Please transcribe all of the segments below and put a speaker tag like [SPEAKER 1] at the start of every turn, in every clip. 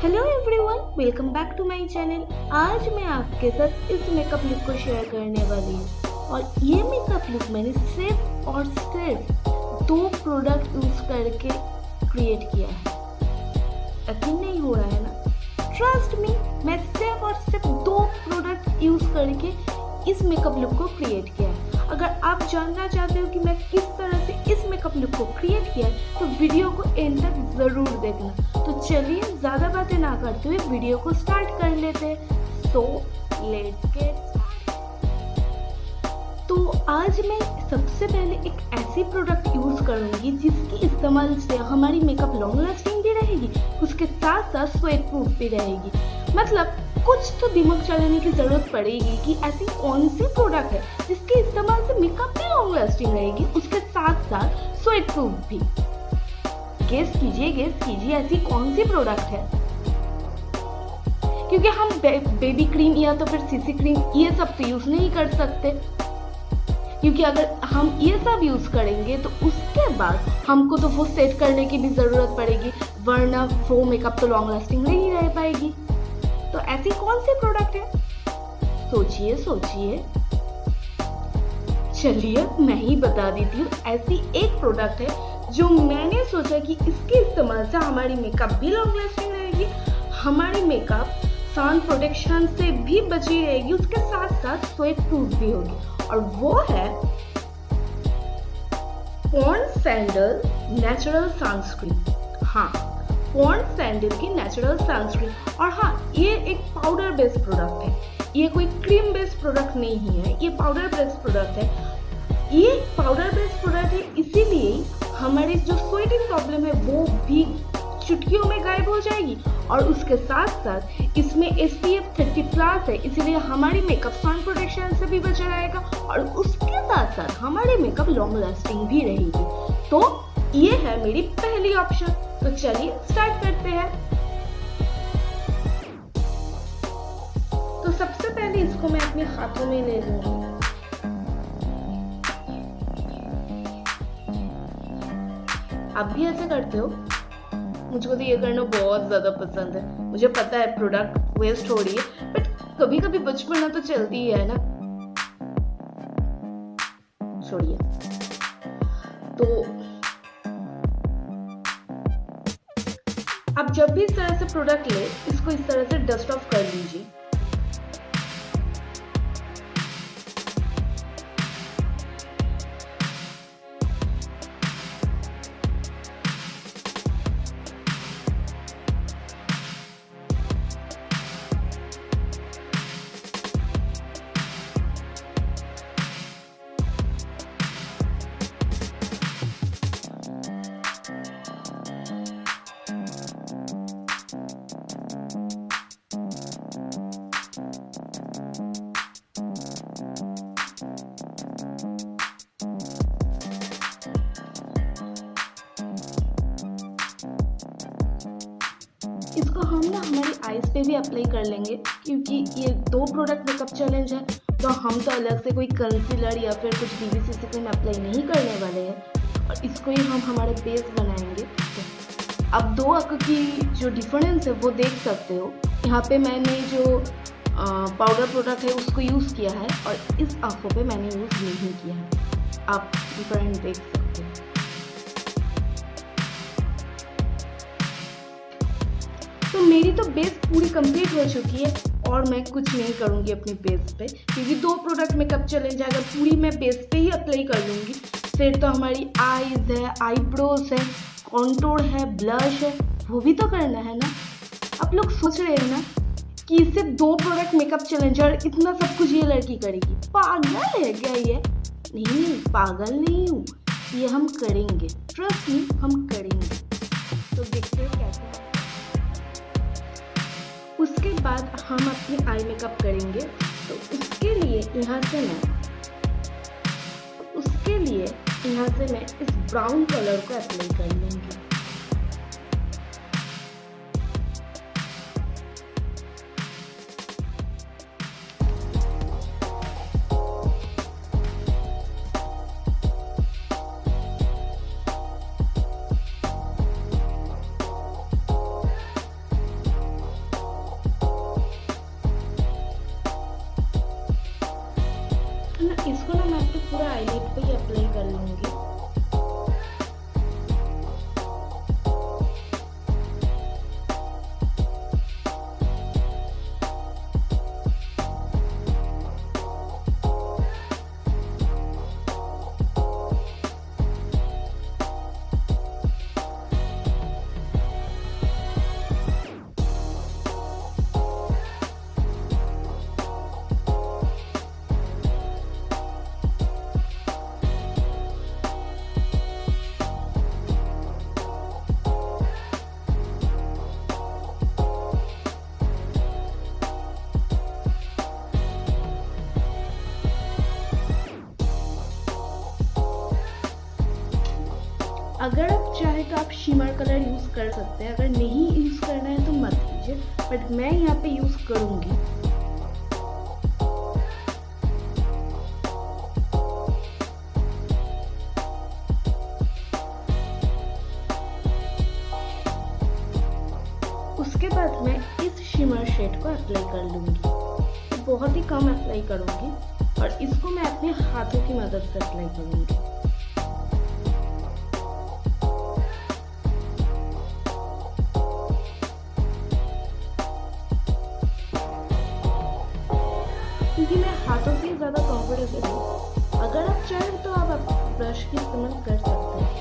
[SPEAKER 1] Hello everyone, welcome back to my channel. आज मैं आपके साथ इस मेकअप लुक को शेयर करने वाली हूँ और ये मेकअप लुक मैंने सिर्फ और सिर्फ 2 प्रोडक्ट यूज करके क्रिएट किया है। यकीन नहीं हो रहा है ना? ट्रस्ट मी, मैं सिर्फ और सिर्फ 2 प्रोडक्ट यूज करके इस मेकअप लुक को क्रिएट किया है। अगर आप जानना चाहते हो कि मैं किस तरह से इस मेकअप लुक को क्रिएट किया है तो वीडियो को एंड तक ज़रूर देखना। तो चलिए ज़्यादा बातें ना करते हुए वीडियो को स्टार्ट कर लेते हैं। So let's get. तो आज मैं सबसे पहले एक ऐसी प्रोडक्ट यूज़ करूँगी जिसके इस्तेमाल से हमारी मेकअप लॉन्ग लास्टिंग भी रहेगी, उसके साथ साथ स्वेट प्रूफ भी रहेगी। मतलब कुछ तो दिमाग चलाने की ज़रूरत पड़ेगी कि ऐसी कौन सी प्रोडक्ट है जिसके इस्तेमाल से मेकअप भी लॉन्ग लास्टिंग रहेगी, उसके साथ साथ स्वेट प्रूफ भी। गेस कीजिए ऐसी कौन सी प्रोडक्ट है। क्योंकि हम बेबी क्रीम या तो फिर सीसी क्रीम ये सब तो यूज़ नहीं कर सकते, क्योंकि अगर हम ये सब यूज़ करेंगे तो उसके बाद हमको तो वो सेट करने की भी ज़रूरत पड़ेगी, वरना वो मेकअप तो लॉन्ग लास्टिंग नहीं रह पाएगी। तो ऐसी कौन सी प्रोडक्ट है? सोचिए। चलिए मैं ही बता देती हूँ। ऐसी एक प्रोडक्ट है जो मैंने सोचा कि इसके इस्तेमाल से हमारी मेकअप भी लॉन्ग लास्टिंग रहेगी, हमारी मेकअप सन प्रोटेक्शन से भी बची रहेगी, उसके साथ साथ स्वेट प्रूफ भी होगी। और वो है पॉन्ड सैंडल नेचुरल सनस्क्रीन। हाँ, पॉन्ड सैंडल की नेचुरल सनस्क्रीन। और हाँ, ये एक पाउडर बेस्ड प्रोडक्ट है, ये कोई क्रीम बेस्ड प्रोडक्ट नहीं है, ये पाउडर बेस्ड प्रोडक्ट है। ये पाउडर बेस्ड प्रोडक्ट है, इसीलिए हमारी जो स्वेटिंग प्रॉब्लम है वो भी चुटकियों में गायब हो जाएगी। और उसके साथ साथ इसमें SPF 30+ है, इसीलिए हमारी मेकअप सन प्रोटेक्शन से भी बचा रहेगा और उसके साथ साथ हमारी मेकअप लॉन्ग लास्टिंग भी रहेगी। तो ये है मेरी पहली ऑप्शन। तो चलिए स्टार्ट करते हैं। तो सबसे पहले इसको मैं अपने हाथों में ले लूंगी। आप भी ऐसे करते हो? मुझको तो ये करना बहुत ज्यादा पसंद है। मुझे पता है प्रोडक्ट वेस्ट हो रही है, बट कभी कभी बचपना तो चलती ही है ना। छोड़िए। तो आप जब भी इस तरह से प्रोडक्ट ले, इसको इस तरह से डस्ट ऑफ कर लीजिए। इसको हम ना हमारी आईज पे भी अप्लाई कर लेंगे, क्योंकि ये 2 प्रोडक्ट मेकअप चैलेंज है, तो हम तो अलग से कोई कंसीलर या फिर कुछ BB-CC क्रीम अप्लाई नहीं करने वाले हैं और इसको ही हम हमारे बेस बनाएंगे। तो अब 2 आंखों की जो डिफरेंस है वो देख सकते हो। यहाँ पे मैंने जो पाउडर प्रोडक्ट है उसको यूज़ किया है और इस आंखों पे मैंने यूज़ नहीं किया है। आप डिफरेंट देख सकते हो। तो मेरी तो बेस पूरी कंप्लीट हो चुकी है और मैं कुछ नहीं करूँगी अपने बेस पे, क्योंकि 2 प्रोडक्ट मेकअप चैलेंज है। अगर पूरी मैं बेस पे ही अप्लाई कर लूँगी फिर तो हमारी आईज है, आईब्रोज है, कॉन्टूर है, ब्लश है, वो भी तो करना है ना। आप लोग सोच रहे हैं ना कि सिर्फ 2 प्रोडक्ट मेकअप चैलेंज और इतना सब कुछ ये लड़की करेगी? पागल है क्या ये? नहीं, पागल नहीं हूँ, ये हम करेंगे। ट्रस्ट मी, हम करेंगे। तो देखते हैं कैसे। उसके बाद हम अपनी आई मेकअप करेंगे। तो उसके लिए यहाँ से मैं इस ब्राउन कलर को अप्लाई कर लूँगी। अगर आप चाहे तो आप शिमर कलर यूज़ कर सकते हैं, अगर नहीं यूज़ करना है तो मत कीजिए, बट मैं यहाँ पे यूज़ करूँगी। उसके बाद मैं इस शिमर शेड को अप्लाई कर लूँगी, तो बहुत ही कम अप्लाई करूँगी और इसको मैं अपने हाथों की मदद से अप्लाई करूँगी। क्योंकि मैं हाथों से ज़्यादा कंफर्टेबल हूँ, अगर आप चाहें तो आप ब्रश की इस्तेमाल कर सकते हैं।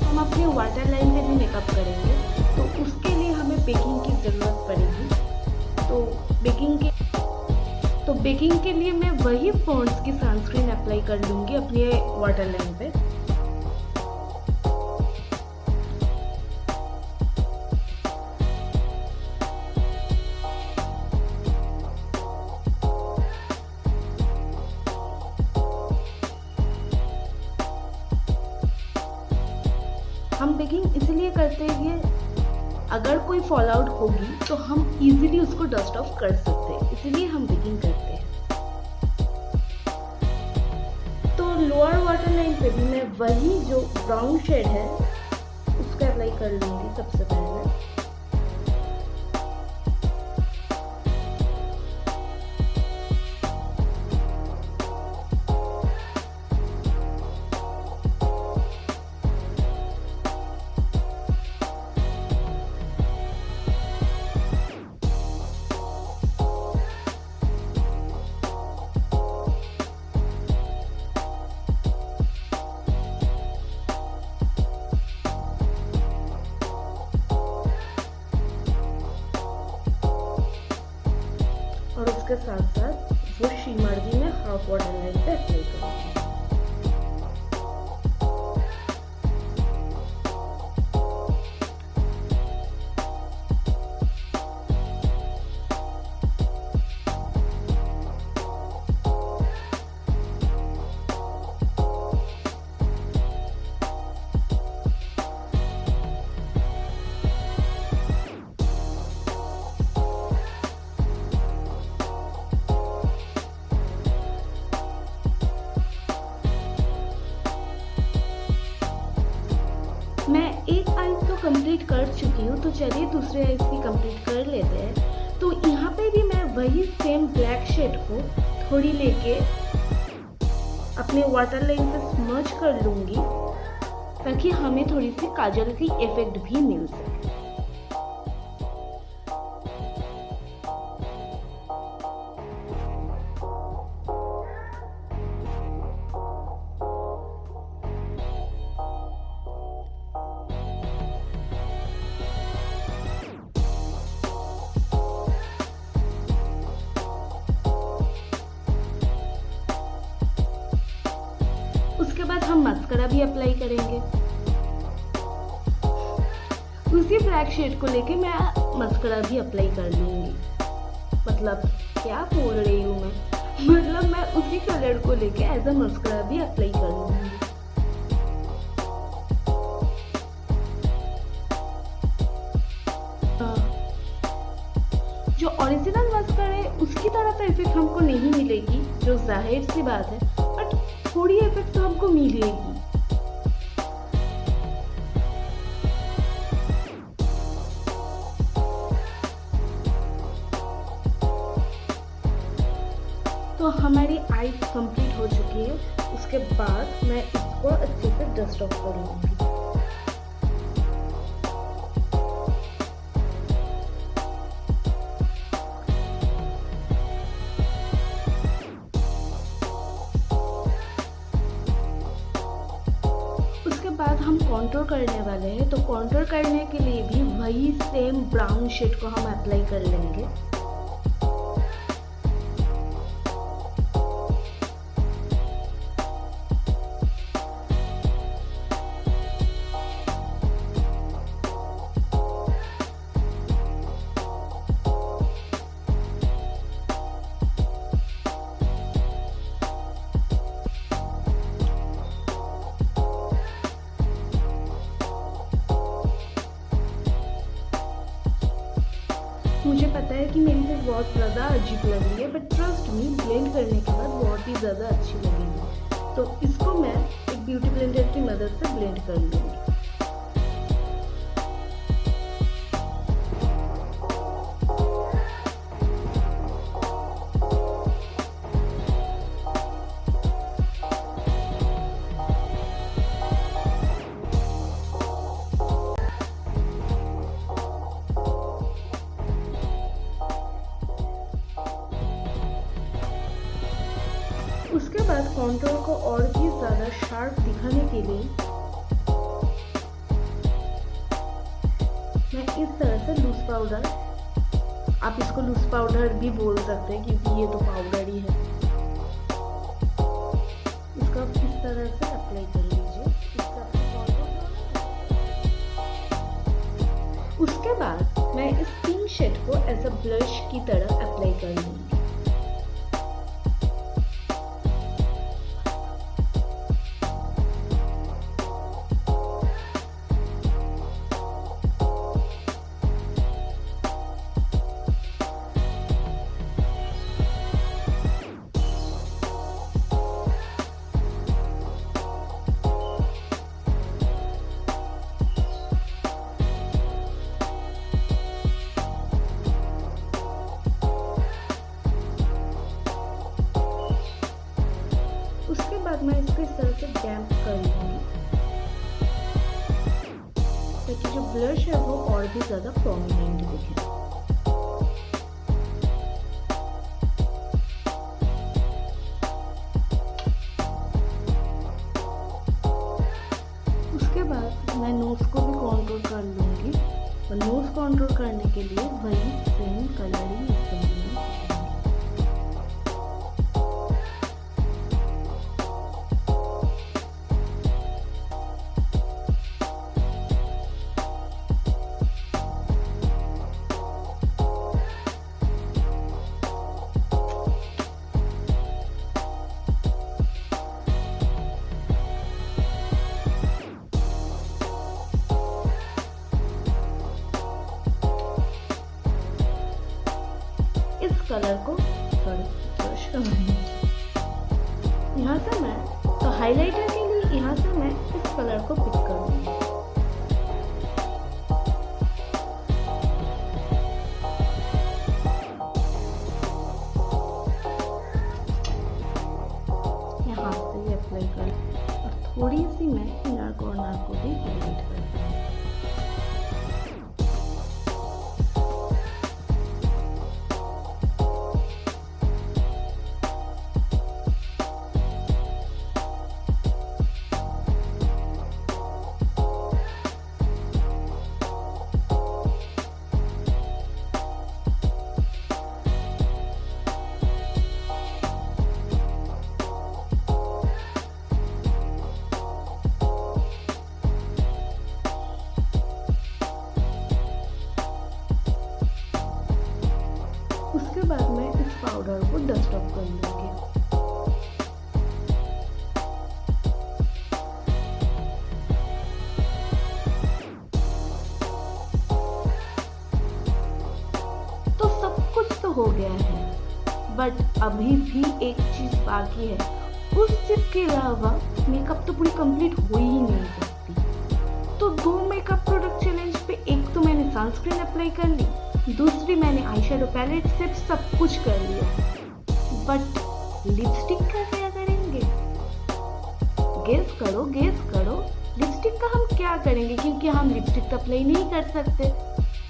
[SPEAKER 1] हम अपने वाटर लाइन पे भी मेकअप करेंगे, तो उसके लिए हमें बेकिंग की ज़रूरत पड़ेगी। तो बेकिंग के लिए मैं वही पॉन्ड्स की सनस्क्रीन अप्लाई कर लूँगी अपने वाटर लाइन पे। हम बेकिंग इसलिए करते हैं कि अगर कोई फॉल आउट होगी तो हम इजीली उसको डस्ट ऑफ कर सकते हैं, इसलिए हम बेकिंग करते हैं। तो लोअर वाटर लाइन पे भी मैं वही जो ब्राउन शेड है उसको अप्लाई कर लूँगी सबसे पहले। और उसके साथ साथ वो शिमर भी मैं हाफ वाटर लाइन पे अप्लाई करूँगी। मैं एक आइस तो कंप्लीट कर चुकी हूँ, तो चलिए दूसरे आइस भी कंप्लीट कर लेते हैं। तो यहाँ पे भी मैं वही सेम ब्लैक शेड को थोड़ी लेके अपने वाटर लाइन से स्मर्ज कर लूँगी, ताकि हमें थोड़ी सी काजल की इफेक्ट भी मिल सके। उसके बाद हम मस्करा भी अप्लाई करेंगे। उसी ब्लैक शेड को लेके मैं मस्करा भी अप्लाई कर लूँगी। मतलब क्या बोल रही हूँ मतलब मैं उसी कलर को लेके एज अ मस्करा भी अप्लाई कर लूँगी। जो ओरिजिनल मस्करा है उसकी तरह तो इफेक्ट हमको नहीं मिलेगी, जो जाहिर सी बात है, बट थोड़ी इफेक्ट तो हमको मिलेगी। तो हमारी आईज कंप्लीट हो चुकी है। उसके बाद मैं इसको अच्छे से डस्ट ऑफ कर लूँगी। उसके बाद हम कॉन्टूर करने वाले हैं, तो कॉन्टूर करने के लिए भी वही सेम ब्राउन शेड को हम अप्लाई कर लेंगे। पता है कि मेरी फेस बहुत ज़्यादा अजीब लग रही है, बट ट्रस्ट मी, ब्लेंड करने के बाद बहुत ही ज़्यादा अच्छी लगेगी। तो इसको मैं एक ब्यूटी ब्लेंडर की मदद से ब्लेंड कर लूँगी। उसके बाद कॉन्टूर को और भी ज़्यादा शार्प दिखाने के लिए मैं इस तरह से लूज पाउडर, आप इसको लूज पाउडर भी बोल सकते हैं क्योंकि ये तो पाउडर ही है, इसको आप इस तरह से अप्लाई कर लीजिए। उसके बाद मैं इस पिंक शेड को एज अ ब्लश की तरह अप्लाई कर लूँगी। मैं इसको इस तरह से डैम्प कर लूँगी ताकि जो ब्लश है वो और भी ज़्यादा प्रोमिनेंट दिखे। उसके बाद मैं नोज को भी कॉन्टूर कर लूँगी और नोज कॉन्टूर करने के लिए वही सेम कलर ही इस्तेमाल करूँगी। इस कलर को यहाँ से मैं तो हाइलाइटर के लिए यहाँ से मैं इस कलर को पिक करूँगी। यहाँ से ये अप्लाई कर और थोड़ी सी मैं इनर कॉर्नर को भी हाईलाइट करती हूँ। उसके बाद मैं इस पाउडर को डस्ट ऑफ कर लूँगी। तो सब कुछ तो हो गया है, बट अभी भी एक चीज बाकी है। उस चीज के अलावा मेकअप तो पूरी कंप्लीट हो ही नहीं सकती। तो 2 मेकअप प्रोडक्ट चैलेंज पे एक तो मैंने सनस्क्रीन अप्लाई कर ली, दूसरी मैंने आई शेडो पैलेट से सब कुछ कर लिया, बट लिपस्टिक का क्या करेंगे? गेस करो, गेस करो, लिपस्टिक का हम क्या करेंगे? क्योंकि हम लिपस्टिक तो अप्लाई नहीं कर सकते,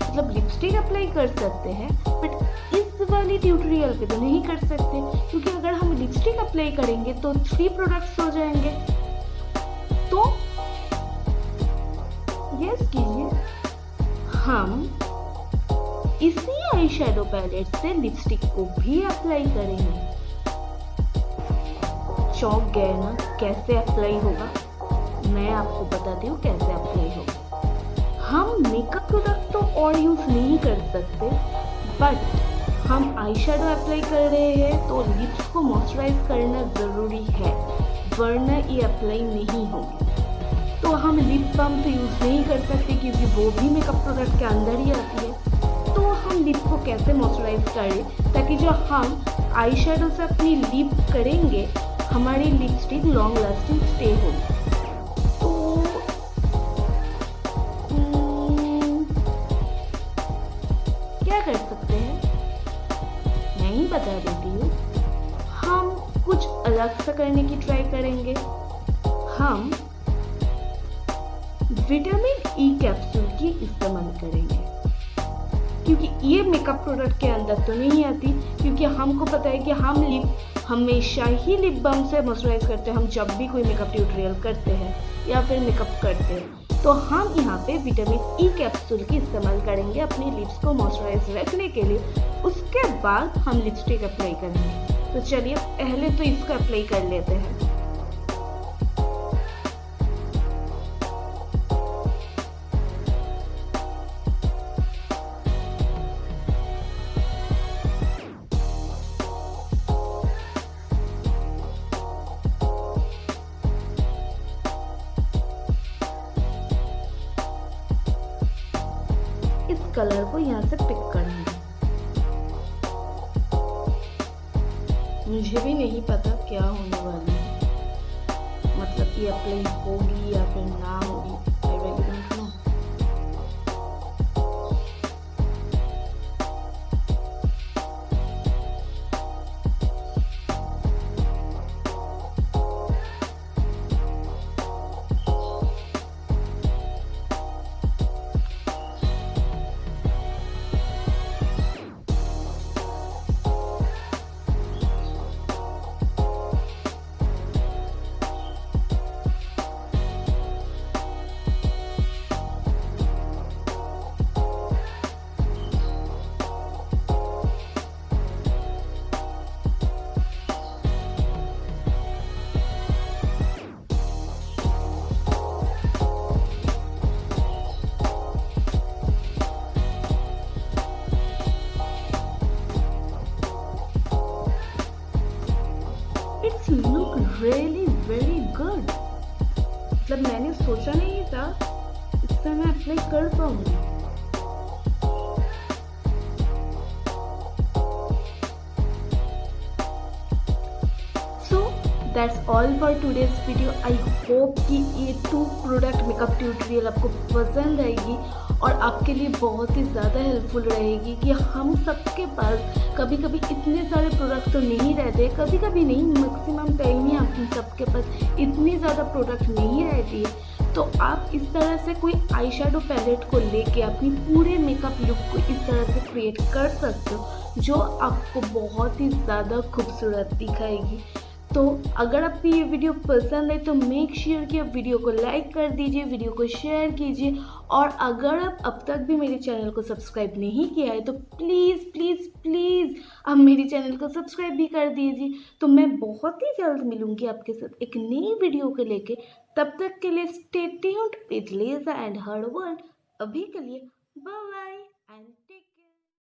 [SPEAKER 1] मतलब लिपस्टिक अप्लाई कर सकते हैं बट इस वाली ट्यूटोरियल पे तो नहीं कर सकते, क्योंकि अगर हम लिपस्टिक अप्लाई करेंगे तो 3 प्रोडक्ट्स हो जाएंगे। तो गेस कीजिए, हम इसी आई शेडो पैलेट से लिपस्टिक को भी अप्लाई करेंगे। चौंक गए ना कैसे अप्लाई होगा? मैं आपको बताती हूँ कैसे अप्लाई होगा। हम मेकअप प्रोडक्ट तो और यूज नहीं कर सकते, बट हम आई शेडो अप्लाई कर रहे हैं तो लिप्स को मॉइस्चराइज करना ज़रूरी है, वरना ये अप्लाई नहीं होगी। तो हम लिप बाम तो यूज़ नहीं कर सकते क्योंकि वो भी मेकअप प्रोडक्ट के अंदर ही आती है। तो हम लिप को कैसे मॉइस्चराइज करें ताकि जो हम आई शेडो से अपनी लिप करेंगे हमारी लिपस्टिक लॉन्ग लास्टिंग स्टे हो। तो क्या कर सकते हैं मैं ही बता देती हूँ। हम कुछ अलग सा करने की ट्राई करेंगे। हम विटामिन ई कैप्सूल की इस्तेमाल करेंगे क्योंकि ये मेकअप प्रोडक्ट के अंदर तो नहीं आती, क्योंकि हमको पता है कि हम लिप हमेशा ही लिप बाम से मॉइस्चराइज करते हैं। हम जब भी कोई मेकअप ट्यूटोरियल करते हैं या फिर मेकअप करते हैं तो हम यहाँ पे विटामिन ई कैप्सूल की इस्तेमाल करेंगे अपनी लिप्स को मॉइस्चराइज रखने के लिए। उसके बाद हम लिपस्टिक अप्लाई करेंगे। तो चलिए पहले तो इसको अप्लाई कर लेते हैं। इस कलर को यहाँ से पिक करेंगे। मुझे भी नहीं पता क्या होने वाली है, मतलब ये अप्लाई होगी या फिर ना होगी, I really don't know. It's look really very good. मतलब मैंने सोचा नहीं था इससे मैं अप्लाई कर पाऊंगी। So that's all for today's video. I hope कि ये 2 प्रोडक्ट मेकअप ट्यूटोरियल आपको पसंद आएगी और आपके लिए बहुत ही ज़्यादा हेल्पफुल रहेगी कि हम सबके पास कभी कभी इतने सारे प्रोडक्ट तो नहीं रहते, कभी कभी नहीं, मैक्सिमम टाइम ही हम सबके पास इतनी ज़्यादा प्रोडक्ट नहीं रहती है। तो आप इस तरह से कोई आई शेडो पैलेट को लेके अपनी पूरे मेकअप लुक को इस तरह से क्रिएट कर सकते हो जो आपको बहुत ही ज़्यादा खूबसूरत दिखाएगी। तो अगर आपको ये वीडियो पसंद है तो मेक श्योर कि आप वीडियो को लाइक कर दीजिए, वीडियो को शेयर कीजिए, और अगर आप अब तक भी मेरे चैनल को सब्सक्राइब नहीं किया है तो प्लीज़ प्लीज़ प्लीज़ आप मेरे चैनल को सब्सक्राइब भी कर दीजिए। तो मैं बहुत ही जल्द मिलूंगी आपके साथ एक नई वीडियो को लेके। तब तक के लिए stay tuned with Liza and her world. अभी के लिए बाय बाय।